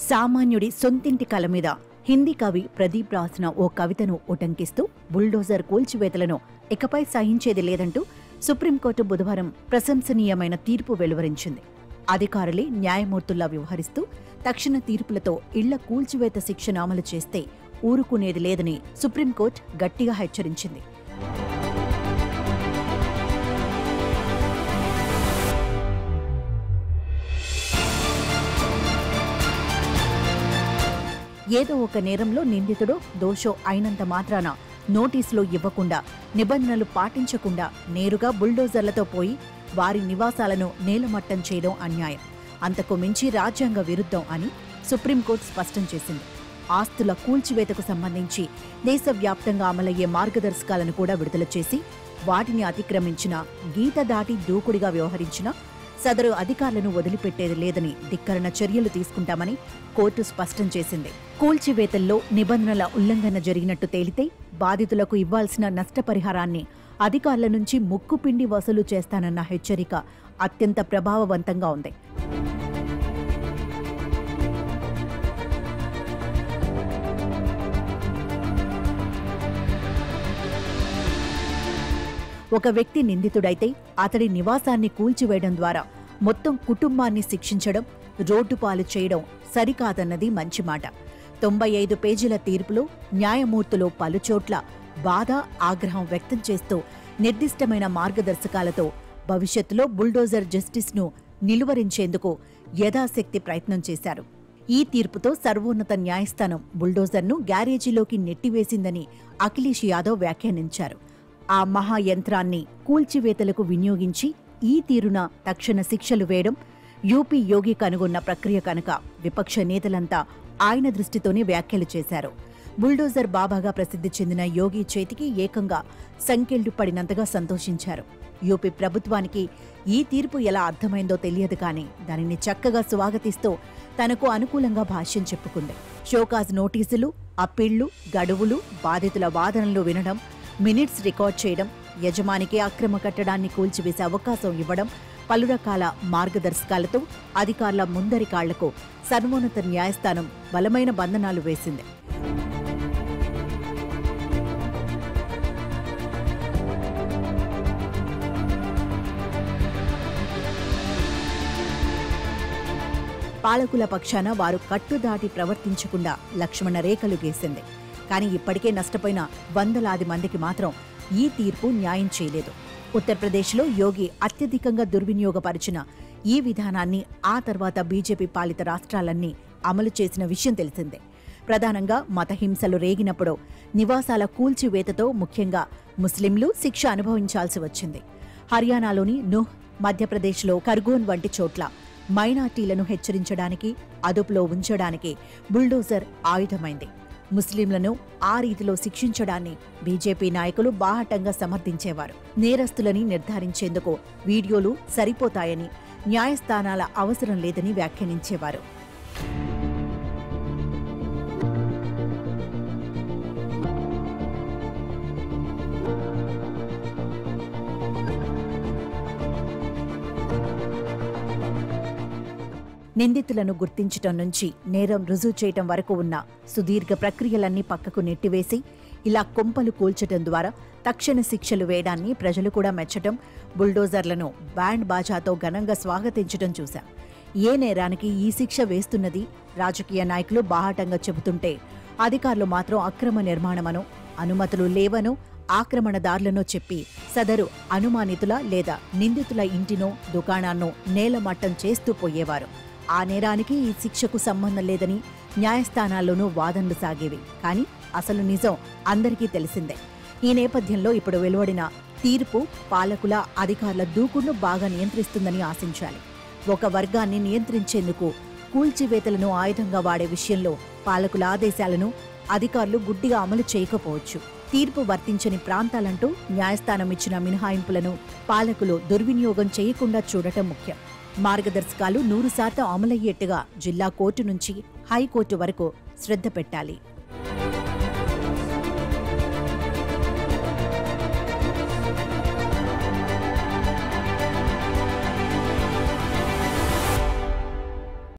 సామాన్యుడి సొంతింటి కల మీద హిందీ కవి ప్రదీప్ రాసిన ఓ కవితను ఉటంకిస్తూ బుల్డోజర్ కూల్చివేతలను ఇకపై సహించేది లేదంటూ సుప్రీంకోర్టు బుధవారం ప్రశంసనీయమైన తీర్పు వెలువరించింది. అధికారులే న్యాయమూర్తుల్లా వ్యవహరిస్తూ తక్షణ తీర్పులతో ఇళ్ల కూల్చివేత శిక్షను అమలు చేస్తే ఊరుకునేది లేదని సుప్రీంకోర్టు గట్టిగా హెచ్చరించింది. ఏదో ఒక నేరంలో నిందితుడో దోషో అయినంత మాత్రాన నోటీసులు ఇవ్వకుండా, నిబంధనలు పాటించకుండా నేరుగా బుల్డోజర్లతో పోయి వారి నివాసాలను నేలమట్టం చేయడం అన్యాయం, అంతకు మించి రాజ్యాంగ విరుద్ధం అని సుప్రీంకోర్టు స్పష్టం చేసింది. ఆస్తుల కూల్చివేతకు సంబంధించి దేశవ్యాప్తంగా అమలయ్యే మార్గదర్శకాలను కూడా విడుదల చేసి వాటిని అతిక్రమించిన, గీత దాటి దూకుడిగా వ్యవహరించిన సదరు అధికారులను వదిలిపెట్టేది లేదని ధిక్కరణ చర్యలు తీసుకుంటామని కోర్టు స్పష్టం చేసింది. కూల్చివేతల్లో నిబంధనల ఉల్లంఘన జరిగినట్టు తేలితే బాధితులకు ఇవ్వాల్సిన నష్టపరిహారాన్ని అధికారుల నుంచి ముక్కుపిండి వసూలు చేస్తానన్న హెచ్చరిక అత్యంత ప్రభావవంతంగా ఉంది. ఒక వ్యక్తి నిందితుడైతే అతడి నివాసాన్ని కూల్చివేయడం ద్వారా మొత్తం కుటుంబాన్ని శిక్షించడం, రోడ్డుపాలు చేయడం సరికాదన్నది మంచి మాట. 95 పేజీల తీర్పులో న్యాయమూర్తులు పలుచోట్ల బాధ, ఆగ్రహం వ్యక్తం చేస్తూ నిర్దిష్టమైన మార్గదర్శకాలతో భవిష్యత్తులో బుల్డోజర్ జస్టిస్ను నిలువరించేందుకు యథాశక్తి ప్రయత్నం చేశారు. ఈ తీర్పుతో సర్వోన్నత న్యాయస్థానం బుల్డోజర్ను గ్యారేజీలోకి నెట్టివేసిందని అఖిలేష్ యాదవ్ వ్యాఖ్యానించారు. ఆ మహాయంత్రాన్ని కూల్చివేతలకు వినియోగించి ఈ తీరున తక్షణ శిక్షలు వేయడం యూపీ యోగి కనుగొన్న ప్రక్రియ కనుక విపక్ష నేతలంతా ఆయన దృష్టితోనే వ్యాఖ్యలు చేశారు. బుల్డోజర్ బాబాగా ప్రసిద్ధి చెందిన యోగి చేతికి ఏకంగా సంకెళ్లు పడినంతగా సంతోషించారు. యూపీ ప్రభుత్వానికి ఈ తీర్పు ఎలా అర్థమైందో తెలియదు కానీ దానిని చక్కగా స్వాగతిస్తూ తనకు అనుకూలంగా భాష్యం చెప్పుకుంది. షోకాజ్ నోటీసులు, అప్పీళ్లు, గడువులు, బాధితుల వాదనలు వినడం, మినిట్స్ రికార్డ్ చేయడం, యజమానికి అక్రమ కట్టడాన్ని కూల్చివేసే అవకాశం ఇవ్వడం, పలు రకాల మార్గదర్శకాలతో అధికారుల ముందరి కాళ్లకు సర్వోన్నత న్యాయస్థానం బలమైన బంధనాలు వేసింది. పాలకుల పక్షాన వారు కట్టుదాటి ప్రవర్తించకుండా లక్ష్మణ రేఖలు గీసింది. కానీ ఇప్పటికే నష్టపోయిన వందలాది మందికి మాత్రం ఈ తీర్పు న్యాయం చేయలేదు. ఉత్తరప్రదేశ్లో యోగి అత్యధికంగా దుర్వినియోగపరిచిన ఈ విధానాన్ని ఆ తర్వాత బీజేపీ పాలిత రాష్ట్రాలన్నీ అమలు చేసిన విషయం తెలిసిందే. ప్రధానంగా మతహింసలు రేగినప్పుడు నివాసాల కూల్చివేతతో ముఖ్యంగా ముస్లింలు శిక్ష అనుభవించాల్సి వచ్చింది. హర్యానాలోని నుహ్, మధ్యప్రదేశ్లో ఖర్గోన్ వంటి చోట్ల మైనార్టీలను హెచ్చరించడానికి, అదుపులో ఉంచడానికి బుల్డోజర్ ఆయుధమైంది. ముస్లింలను ఆ రీతిలో శిక్షించడాన్ని బీజేపీ నాయకులు బాహటంగా సమర్థించేవారు. నేరస్తులని నిర్ధారించేందుకు వీడియోలు సరిపోతాయని, న్యాయస్థానాల అవసరం లేదని వ్యాఖ్యానించేవారు. నిందితులను గుర్తించటం నుంచి నేరం రుజువు చేయటం వరకు ఉన్న సుదీర్ఘ ప్రక్రియలన్నీ పక్కకు నెట్టివేసి ఇలా కొంపలు కూల్చటం ద్వారా తక్షణ శిక్షలు వేయడాన్ని ప్రజలు కూడా మెచ్చటం, బుల్డోజర్లను బ్యాండ్ బాజాతో ఘనంగా స్వాగతించటం చూశాం. ఏ నేరానికి ఈ శిక్ష వేస్తున్నది రాజకీయ నాయకులు బాహాటంగా చెబుతుంటే అధికారులు మాత్రం అక్రమ నిర్మాణమనో, అనుమతులు లేవనో, ఆక్రమణదారులనో చెప్పి సదరు అనుమానితుల లేదా నిందితుల ఇంటినో దుకాణాన్నో నేలమట్టం చేస్తూ పోయేవారు. ఆ నేరానికి ఈ శిక్షకు సంబంధం లేదని న్యాయస్థానాల్లోనూ వాదనలు సాగేవి. కానీ అసలు నిజం అందరికీ తెలిసిందే. ఈ నేపథ్యంలో ఇప్పుడు వెలువడిన తీర్పు పాలకుల, అధికారుల దూకుడును బాగా నియంత్రిస్తుందని ఆశించాలి. ఒక వర్గాన్ని నియంత్రించేందుకు కూల్చివేతలను ఆయుధంగా వాడే విషయంలో పాలకుల ఆదేశాలను అధికారులు గుడ్డిగా అమలు చేయకపోవచ్చు. తీర్పు వర్తించని ప్రాంతాలంటూ న్యాయస్థానం ఇచ్చిన మినహాయింపులను పాలకులు దుర్వినియోగం చేయకుండా చూడటం ముఖ్యం. మార్గదర్శకాలు 100% అమలయ్యేట్టుగా జిల్లా కోర్టు నుంచి హైకోర్టు వరకు శ్రద్ధ పెట్టాలి.